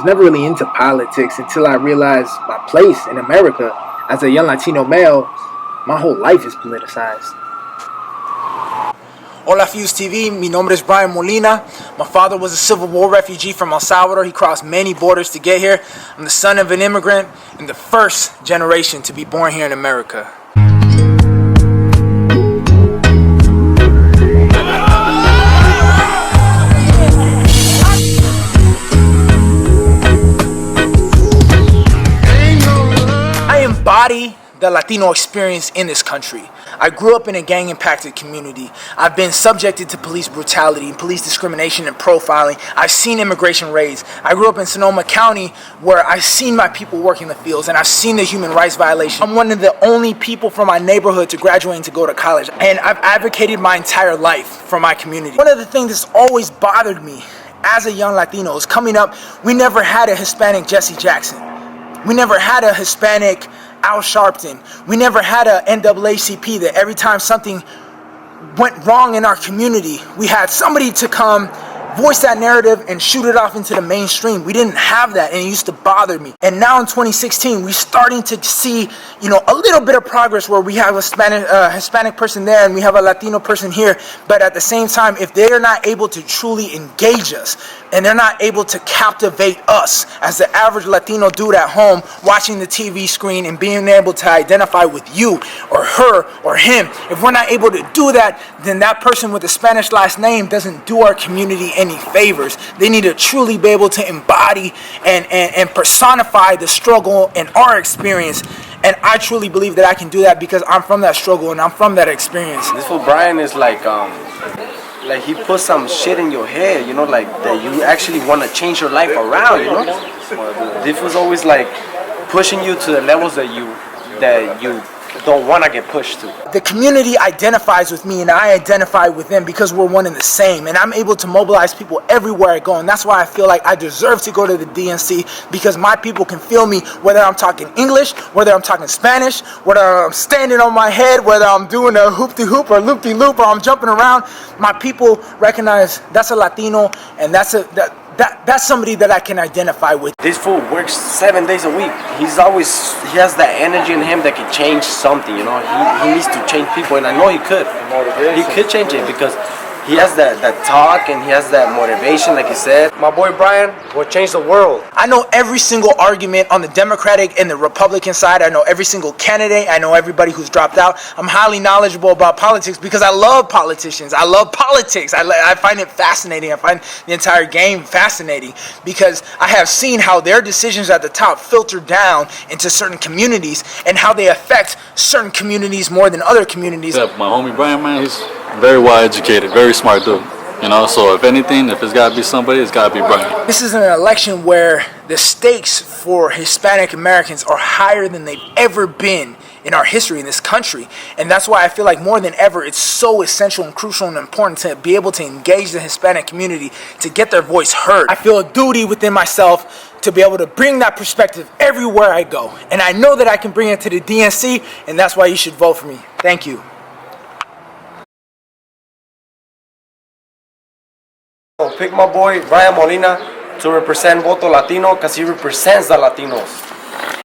was never really into politics until I realized my place in America. As a young Latino male, my whole life is politicized. Hola Fuse TV, mi nombre es Brian Molina. My father was a Civil War refugee from El Salvador. He crossed many borders to get here. I'm the son of an immigrant and the first generation to be born here in America. I embody the Latino experience in this country. I grew up in a gang-impacted community. I've been subjected to police brutality, police discrimination, and profiling. I've seen immigration raids. I grew up in Sonoma County where I've seen my people work in the fields and I've seen the human rights violations. I'm one of the only people from my neighborhood to graduate and to go to college, and I've advocated my entire life for my community. One of the things that's always bothered me as a young Latino is coming up, we never had a Hispanic Jesse Jackson. We never had a Hispanic Al Sharpton. We never had a NAACP that every time something went wrong in our community, we had somebody to come voice that narrative and shoot it off into the mainstream. We didn't have that, and it used to bother me. And now in 2016, we're starting to see, a little bit of progress where we have a Hispanic person there and we have a Latino person here. But at the same time, if they are not able to truly engage us and they're not able to captivate us as the average Latino dude at home watching the TV screen and being able to identify with you or her or him, if we're not able to do that, then that person with a Spanish last name doesn't do our community any favors. They need to truly be able to embody and personify the struggle and our experience. And I truly believe that I can do that because I'm from that struggle and I'm from that experience. This fool Brian is like he put some shit in your head, like that you actually want to change your life around, This was always like pushing you to the levels that you don't want to get pushed to. The community identifies with me and I identify with them because we're one and the same, and I'm able to mobilize people everywhere I go, and that's why I feel like I deserve to go to the DNC, because my people can feel me whether I'm talking English, whether I'm talking Spanish, whether I'm standing on my head, whether I'm doing a hoop-de-hoop or loop-de-loop or I'm jumping around. My people recognize that's a Latino, and that's somebody that I can identify with. This fool works 7 days a week. He has that energy in him that can change something, He needs to change people, and I know he could. He could change it because he has that talk and he has that motivation, like he said. My boy Brian will change the world. I know every single argument on the Democratic and the Republican side. I know every single candidate. I know everybody who's dropped out. I'm highly knowledgeable about politics because I love politicians. I love politics. I find it fascinating. I find the entire game fascinating because I have seen how their decisions at the top filter down into certain communities and how they affect certain communities more than other communities. Yeah, my homie Brian, man, he's very well educated, very smart dude. So if anything, if it's got to be somebody, it's got to be Brian. This is an election where the stakes for Hispanic Americans are higher than they've ever been in our history in this country. And that's why I feel like more than ever, it's so essential and crucial and important to be able to engage the Hispanic community, to get their voice heard. I feel a duty within myself to be able to bring that perspective everywhere I go. And I know that I can bring it to the DNC, and that's why you should vote for me. Thank you. Pick my boy Brian Molina to represent Voto Latino because he represents the Latinos.